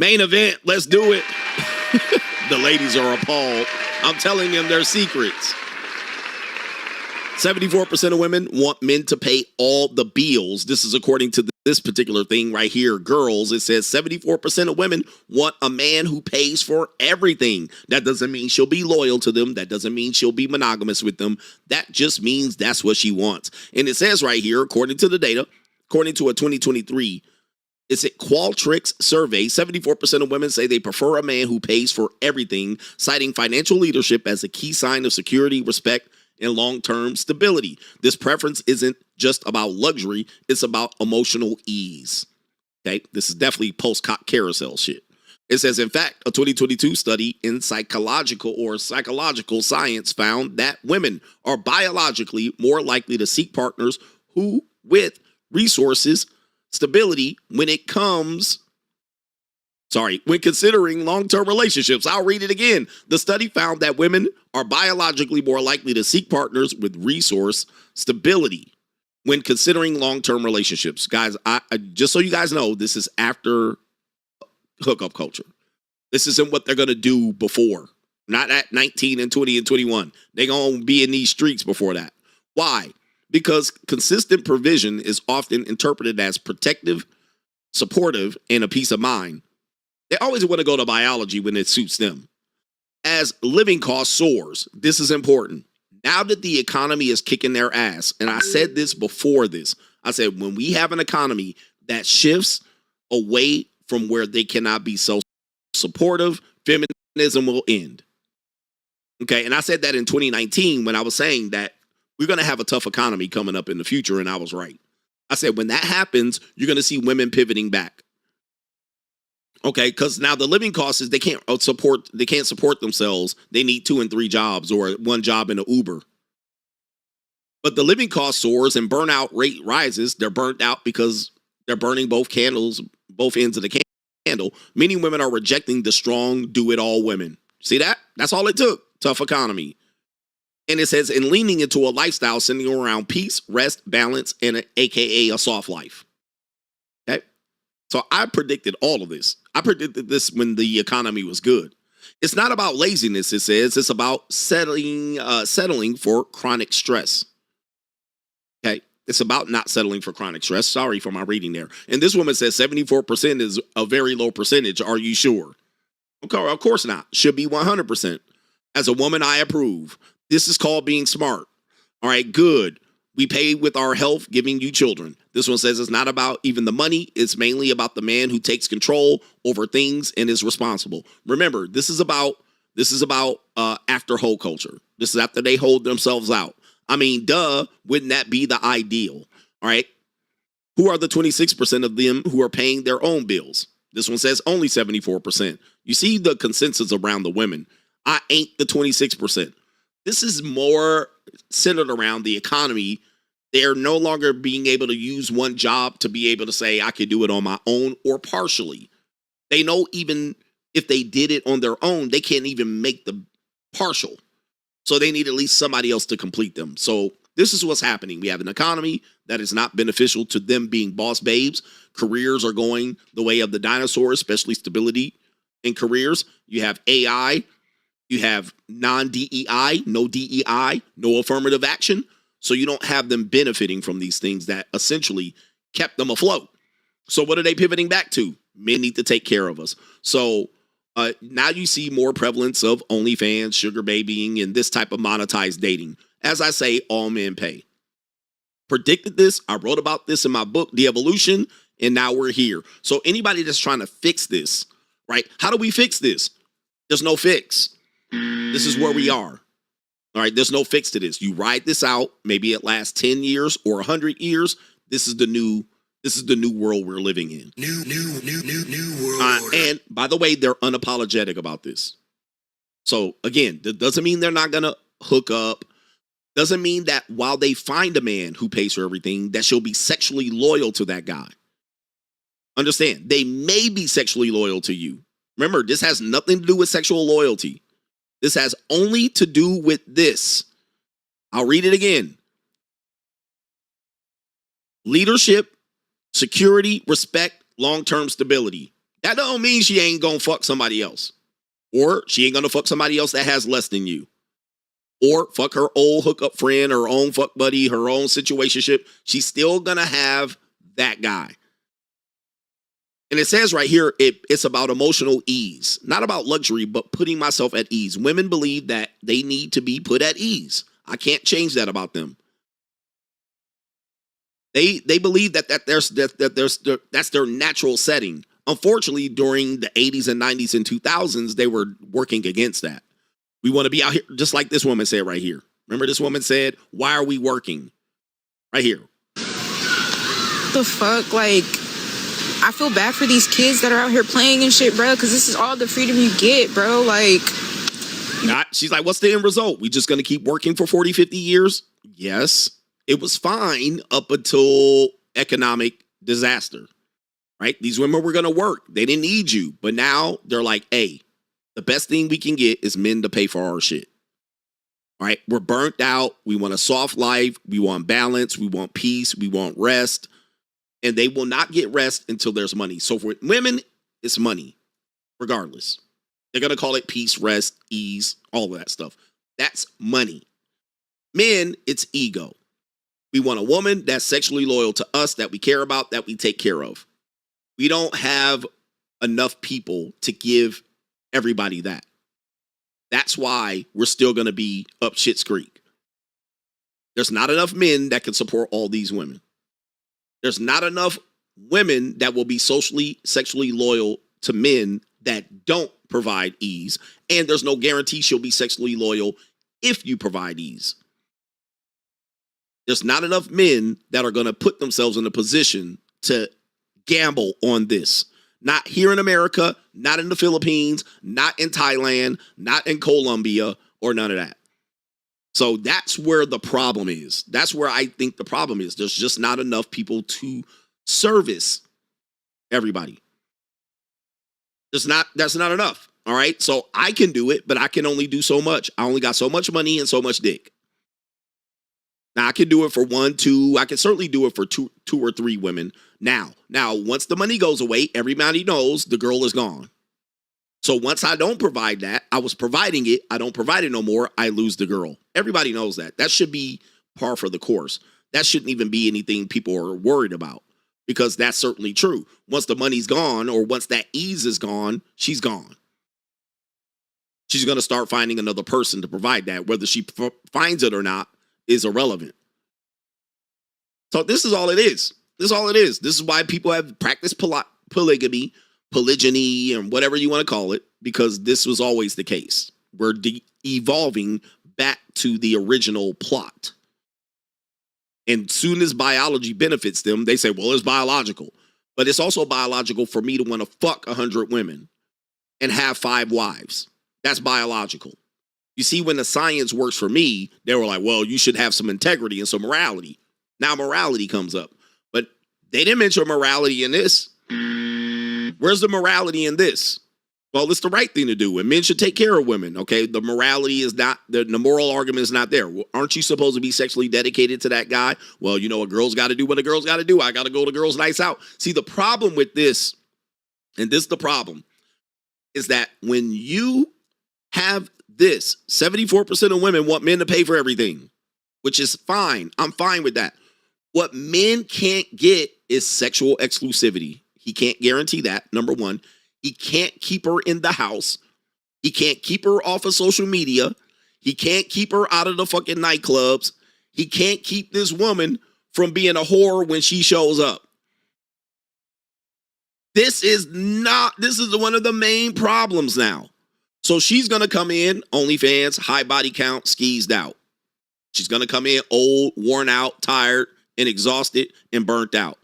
Main event, let's do it. The ladies are appalled. I'm telling them their secrets. 74% of women want men to pay all the bills. This is according to this particular thing right here. Girls, it says 74% of women want a man who pays for everything. That doesn't mean she'll be loyal to them. That doesn't mean she'll be monogamous with them. That just means that's what she wants. And it says right here, according to the data, according to a 2023, it's a Qualtrics survey, 74% of women say they prefer a man who pays for everything, citing financial leadership as a key sign of security, respect, and long-term stability. This preference isn't just about luxury, it's about emotional ease. Okay, this is definitely post-cop carousel shit. It says, in fact, a 2022 study in psychological science found that women are biologically more likely to seek partners who, with resources, stability, when considering long-term relationships. I'll read it again. The study found that women are biologically more likely to seek partners with resource stability when considering long-term relationships. Guys, I just so you guys know, this is after hookup culture. This isn't what they're going to do before. Not at 19 and 20 and 21. They're going to be in these streets before that. Why? Because consistent provision is often interpreted as protective, supportive, and a peace of mind. They always want to go to biology when it suits them. As living cost soars, this is important. Now that the economy is kicking their ass, and I said this before this, I said when we have an economy that shifts away from where they cannot be so supportive, feminism will end. Okay, and I said that in 2019 when I was saying that we're going to have a tough economy coming up in the future, and I was right. I said when that happens, you're going to see women pivoting back. Okay, because now the living costs is they can't support themselves. They need 2 and 3 jobs or one job in an Uber. But the living cost soars and burnout rate rises. They're burnt out because they're burning both ends of the candle. Many women are rejecting the strong, do-it-all women. See that? That's all it took. Tough economy. And it says, in leaning into a lifestyle centering around peace, rest, balance, and AKA a soft life. Okay? So I predicted all of this. I predicted this when the economy was good. It's not about laziness, it says. It's about settling for chronic stress. Okay? It's about not settling for chronic stress. Sorry for my reading there. And this woman says 74% is a very low percentage. Are you sure? Okay, of course not. Should be 100%. As a woman, I approve. This is called being smart. All right, good. We pay with our health, giving you children. This one says it's not about even the money. It's mainly about the man who takes control over things and is responsible. Remember, this is about after hoe culture. This is after they hold themselves out. I mean, duh, wouldn't that be the ideal? All right. Who are the 26% of them who are paying their own bills? This one says only 74%. You see the consensus around the women. I ain't the 26%. This is more centered around the economy. They're no longer being able to use one job to be able to say, I could do it on my own or partially. They know even if they did it on their own, they can't even make the partial. So they need at least somebody else to complete them. So this is what's happening. We have an economy that is not beneficial to them being boss babes. Careers are going the way of the dinosaurs, especially stability in careers. You have AI. You have non-DEI, no DEI, no affirmative action. So you don't have them benefiting from these things that essentially kept them afloat. So what are they pivoting back to? Men need to take care of us. So now you see more prevalence of OnlyFans, sugar babying, and this type of monetized dating. As I say, all men pay. Predicted this. I wrote about this in my book, The Evolution, and now we're here. So anybody that's trying to fix this, right? How do we fix this? There's no fix. This is where we are. All right, there's no fix to this. You ride this out. Maybe it lasts 10 years or 100 years. This is the new world we're living in. New world. And by the way, they're unapologetic about this. So again, that doesn't mean they're not gonna hook up. Doesn't mean that while they find a man who pays for everything, that she'll be sexually loyal to that guy. Understand? They may be sexually loyal to you. Remember, this has nothing to do with sexual loyalty. This has only to do with this. I'll read it again. Leadership, security, respect, long-term stability. That don't mean she ain't gonna fuck somebody else. Or she ain't gonna fuck somebody else that has less than you. Or fuck her old hookup friend, her own fuck buddy, her own situationship. She's still gonna have that guy. And it says right here, it's about emotional ease. Not about luxury, but putting myself at ease. Women believe that they need to be put at ease. I can't change that about them. They believe that's their natural setting. Unfortunately, during the 80s and 90s and 2000s, they were working against that. We want to be out here, just like this woman said right here. Remember this woman said, why are we working? Right here. The fuck? Like, I feel bad for these kids that are out here playing and shit, bro, because this is all the freedom you get, bro. Like, she's like, what's the end result? We just going to keep working for 40, 50 years? Yes. It was fine up until economic disaster, right? These women were going to work. They didn't need you. But now they're like, hey, the best thing we can get is men to pay for our shit. All right? We're burnt out. We want a soft life. We want balance. We want peace. We want rest. And they will not get rest until there's money. So for women, it's money, regardless. They're going to call it peace, rest, ease, all of that stuff. That's money. Men, it's ego. We want a woman that's sexually loyal to us, that we care about, that we take care of. We don't have enough people to give everybody that. That's why we're still going to be up shit's creek. There's not enough men that can support all these women. There's not enough women that will be sexually loyal to men that don't provide ease. And there's no guarantee she'll be sexually loyal if you provide ease. There's not enough men that are going to put themselves in a position to gamble on this. Not here in America, not in the Philippines, not in Thailand, not in Colombia, or none of that. So that's where the problem is. That's where I think the problem is. There's just not enough people to service everybody. That's not enough. All right. So I can do it, but I can only do so much. I only got so much money and so much dick. Now I can do it for 1, 2. I can certainly do it for two or three women. Now, once the money goes away, everybody knows the girl is gone. So once I don't provide that, I was providing it. I don't provide it no more. I lose the girl. Everybody knows that. That should be par for the course. That shouldn't even be anything people are worried about, because that's certainly true. Once the money's gone, or once that ease is gone, she's gone. She's going to start finding another person to provide that. Whether she finds it or not is irrelevant. So this is all it is. This is all it is. This is why people have practiced polygamy, polygyny, and whatever you want to call it, because this was always the case. We're evolving back to the original plot. And soon as biology benefits them, they say, well, it's biological. But it's also biological for me to want to fuck 100 women and have 5 wives. That's biological. You see, when the science works for me, they were like, well, you should have some integrity and some morality. Now morality comes up. But they didn't mention morality in this. Where's the morality in this? Well, it's the right thing to do, and men should take care of women, okay? The morality is not, the moral argument is not there. Well, aren't you supposed to be sexually dedicated to that guy? Well, you know, a girl's got to do what a girl's got to do. I got to go to girls' nights out. See, the problem with this, and this is the problem, is that when you have this, 74% of women want men to pay for everything, which is fine. I'm fine with that. What men can't get is sexual exclusivity. He can't guarantee that, number one. He can't keep her in the house. He can't keep her off of social media. He can't keep her out of the fucking nightclubs. He can't keep this woman from being a whore when she shows up. This is one of the main problems now. So she's going to come in, OnlyFans, high body count, skeezed out. She's going to come in old, worn out, tired, and exhausted, and burnt out.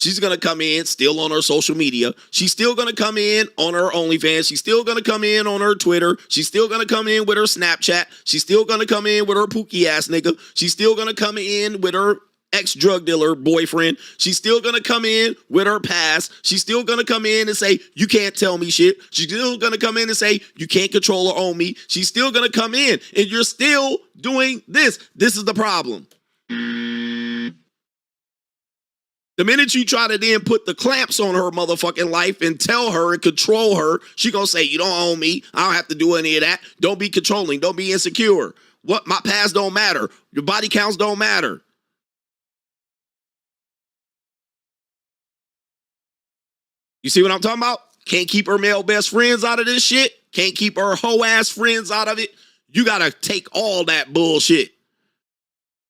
She's going to come in still on her social media. She's still going to come in on her OnlyFans. She's still going to come in on her Twitter. She's still going to come in with her Snapchat. She's still going to come in with her pookie ass nigga. She's still going to come in with her ex-drug dealer boyfriend. She's still going to come in with her past. She's still going to come in and say, you can't tell me shit. She's still going to come in and say, you can't control or own me. She's still going to come in, and you're still doing this. This is the problem. The minute you try to then put the clamps on her motherfucking life and tell her and control her, she gonna say, you don't own me. I don't have to do any of that. Don't be controlling. Don't be insecure. What? My past don't matter. Your body counts don't matter. You see what I'm talking about? Can't keep her male best friends out of this shit. Can't keep her hoe ass friends out of it. You gotta take all that bullshit.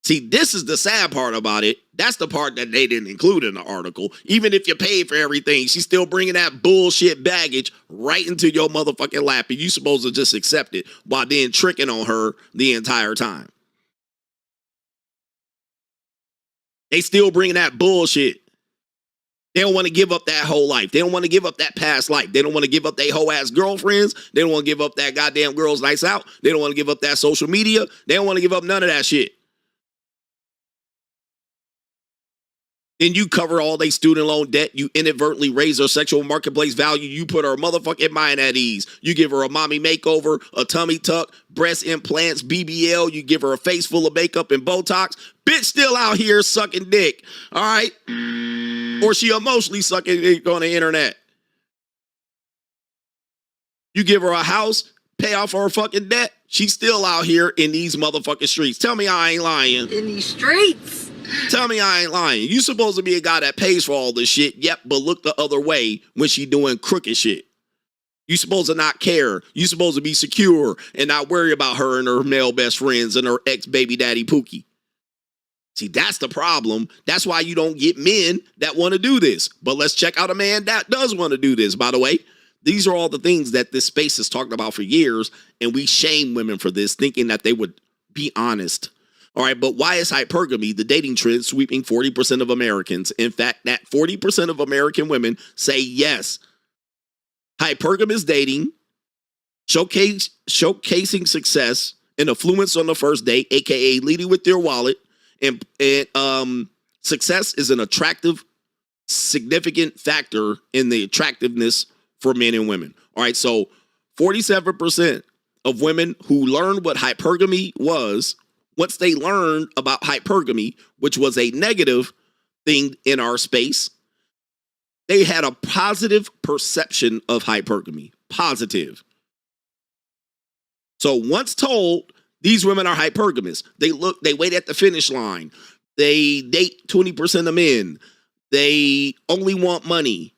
See, this is the sad part about it. That's the part that they didn't include in the article. Even if you paid for everything, she's still bringing that bullshit baggage right into your motherfucking lap, and you supposed to just accept it while then tricking on her the entire time. They still bringing that bullshit. They don't want to give up that whole life. They don't want to give up that past life. They don't want to give up their whole ass girlfriends. They don't want to give up that goddamn girls' nights out. They don't want to give up that social media. They don't want to give up none of that shit. Then you cover all their student loan debt. You inadvertently raise her sexual marketplace value. You put her motherfucking mind at ease. You give her a mommy makeover, a tummy tuck, breast implants, BBL. You give her a face full of makeup and Botox. Bitch still out here sucking dick. All right? Or she emotionally sucking dick on the internet. You give her a house, pay off her fucking debt. She's still out here in these motherfucking streets. Tell me I ain't lying. In these streets. Tell me I ain't lying. You supposed to be a guy that pays for all this shit, yep, but look the other way when she doing crooked shit. You supposed to not care. You supposed to be secure and not worry about her and her male best friends and her ex-baby daddy Pookie. See, that's the problem. That's why you don't get men that want to do this. But let's check out a man that does want to do this, by the way. These are all the things that this space has talked about for years, and we shame women for this, thinking that they would be honest. All right, but why is hypergamy, the dating trend, sweeping 40% of Americans? In fact, that 40% of American women say yes. Hypergamous dating, showcasing success and affluence on the first date, aka leading with your wallet, and success is an attractive, significant factor in the attractiveness for men and women. All right, so 47% of women who learned what hypergamy was, once they learned about hypergamy, which was a negative thing in our space, they had a positive perception of hypergamy. Positive. So once told, these women are hypergamous. They wait at the finish line. They date 20% of men. They only want money.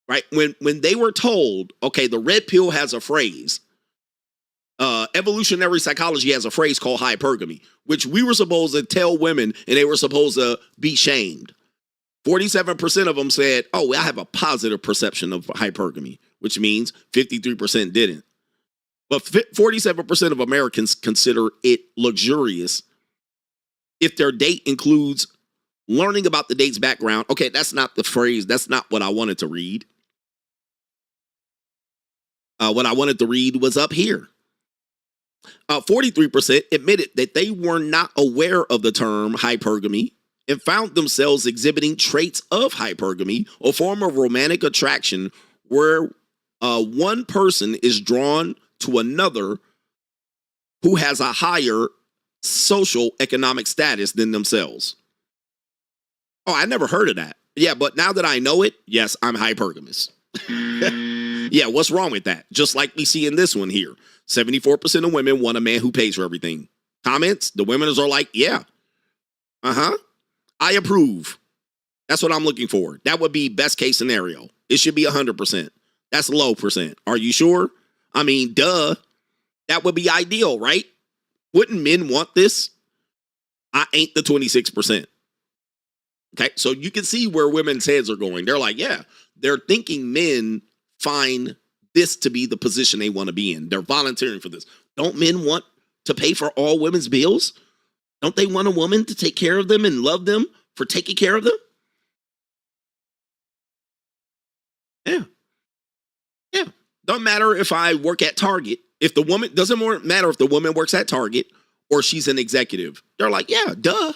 Right? When they were told, okay, the red pill has a phrase. Evolutionary psychology has a phrase called hypergamy, which we were supposed to tell women and they were supposed to be shamed. 47% of them said, oh, I have a positive perception of hypergamy, which means 53% didn't. But 47% of Americans consider it luxurious if their date includes learning about the date's background. Okay, that's not the phrase. That's not what I wanted to read. What I wanted to read was up here. 43% admitted that they were not aware of the term hypergamy and found themselves exhibiting traits of hypergamy, a form of romantic attraction where one person is drawn to another who has a higher social economic status than themselves. Oh, I never heard of that. Yeah, but now that I know it, yes, I'm hypergamous. Yeah, what's wrong with that? Just like we see in this one here. 74% of women want a man who pays for everything. Comments? The women are like, yeah. I approve. That's what I'm looking for. That would be best case scenario. It should be 100%. That's low percent. Are you sure? I mean, duh. That would be ideal, right? Wouldn't men want this? I ain't the 26%. Okay, so you can see where women's heads are going. They're like, yeah, they're thinking men find this to be the position they want to be in. They're volunteering for this. Don't men want to pay for all women's bills? Don't they want a woman to take care of them and love them for taking care of them? Yeah. Yeah. Don't matter if I work at Target. If the woman, doesn't matter if the woman works at Target or she's an executive. They're like, yeah, duh.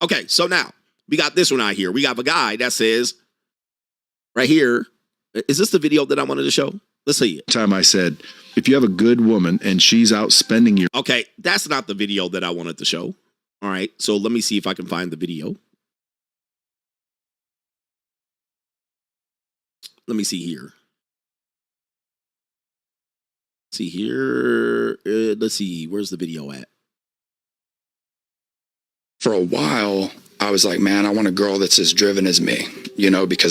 Okay, so now we got this one out here. We got a guy that says, right here, is this the video that I wanted to show? Let's see it. Time I said, if you have a good woman and she's out spending your... Okay, that's not the video that I wanted to show. All right, so let me see if I can find the video. Let me see here. See here. Let's see. Where's the video at? For a while, I was like, man, I want a girl that's as driven as me, you know, because